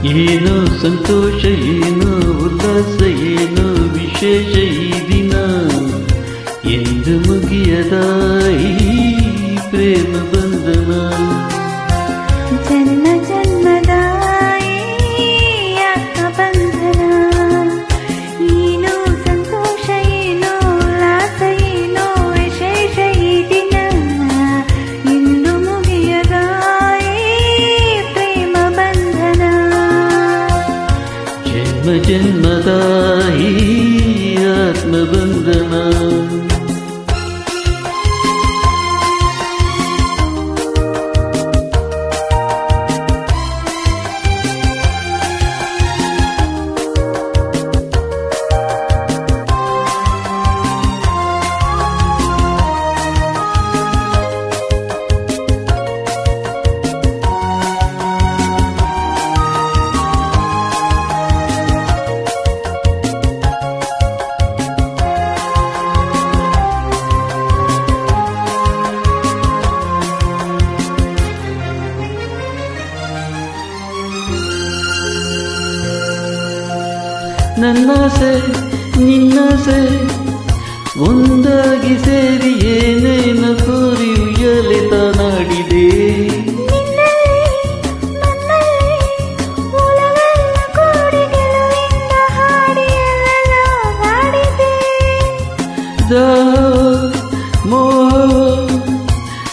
ಏನು ಸಂತೋಷ, ಏನು ಉಲ್ಲಾಸ, ಏನು ವಿಶೇಷ ಈ ದಿನ. ಎಂದು ಮುಗಿಯದ ಈ ಪ್ರೇಮ ಬಂಧನ, ಜನ್ಮ ಜನ್ಮದ ಬಂಧನ. ಏನು ಸಂತೋಷ, ಏನು ಉಲ್ಲಾಸ, ಏನು ವಿಶೇಷ ಈ ದಿನ. ಎಂದು ಮುಗಿಯದ ಪ್ರೇಮ ಬಂಧನ, ಜನ್ಮ ಜನ್ಮದ ಈ ಆತ್ಮಬಂಧನ. ನನ್ನಾಸೆ ನಿನ್ನಾಸೆ ಒಂದಾಗಿ ಸೇರಿ ಏನೇನು ಕೋರಿ ಉಯ್ಯಲೆ ತಾನಾಡಿದೆ.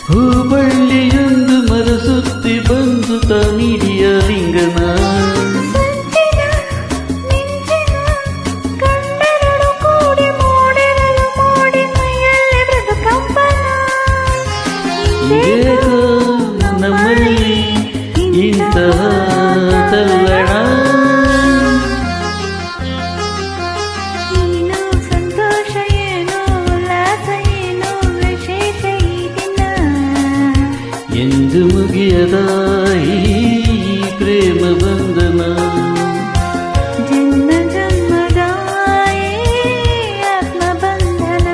ಹೂಬಳ್ಳಿಯೊಂದು ಮರಸುತ್ತಿ ಬಂದು ತಾನಿಡಿಯ ಲಿಂಗನ. ನಮ್ಮಲ್ಲಿ ಇಂತಹ ತಲ್ಲಣ, ಏನು ಸಂತೋಷ, ಏನು ಉಲ್ಲಾಸ, ಏನು ವಿಶೇಷ ಈ ದಿನ. ಎಂದು ಮುಗಿಯದ ಈ ಪ್ರೇಮ ಬಂಧನ, ಜನ್ಮ ಜನ್ಮದ ಆತ್ಮಬಂಧನ.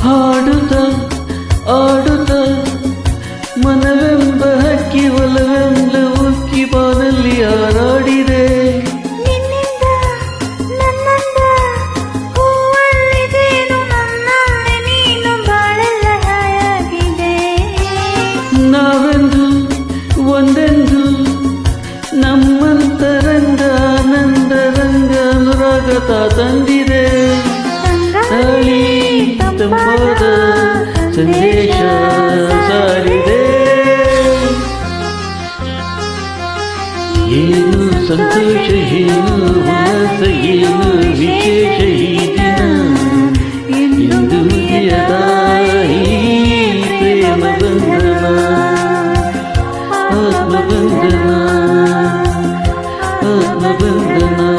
ಹಾಡುತ್ತ ಆಡುತ್ತ ಮನವೆಂಬ ಹಕ್ಕಿ ಒಲವೆಂಬ ಉಕ್ಕಿ ಬಾನಲ್ಲಿ ಹಾರಾಡಿದೆ. ನಿನ್ನಿಂದ ನನ್ನಂದ ಹೂವಲ್ಲಿದೇನು, ನನ್ನಲ್ಲಿ ನೀನು ಬಾಳೆಲ್ಲ ಹಾಯಾಗಿದೆ. ನಾವೆಂದು ಒಂದೆಂದು ನಮ್ಮಂತರಂಗ ಆನಂದ ರಂಗ ಅನುರಾಗತ ತಂದಿದೆ. ತಾಳಿ ತಂಪಾದ ಸಂದೇಶ ಸಾರಿದೆ. ಏನು ಸಂತೋಷ, ಏನು ಉಲ್ಲಾಸ, ಏನು ವಿಶೇಷ ಈ ದಿನ. ಎಂದು ಮುಗಿಯದ ಈ ಪ್ರೇಮ ಬಂಧನ, ಆತ್ಮಬಂಧನ, ಆತ್ಮಬಂಧನ.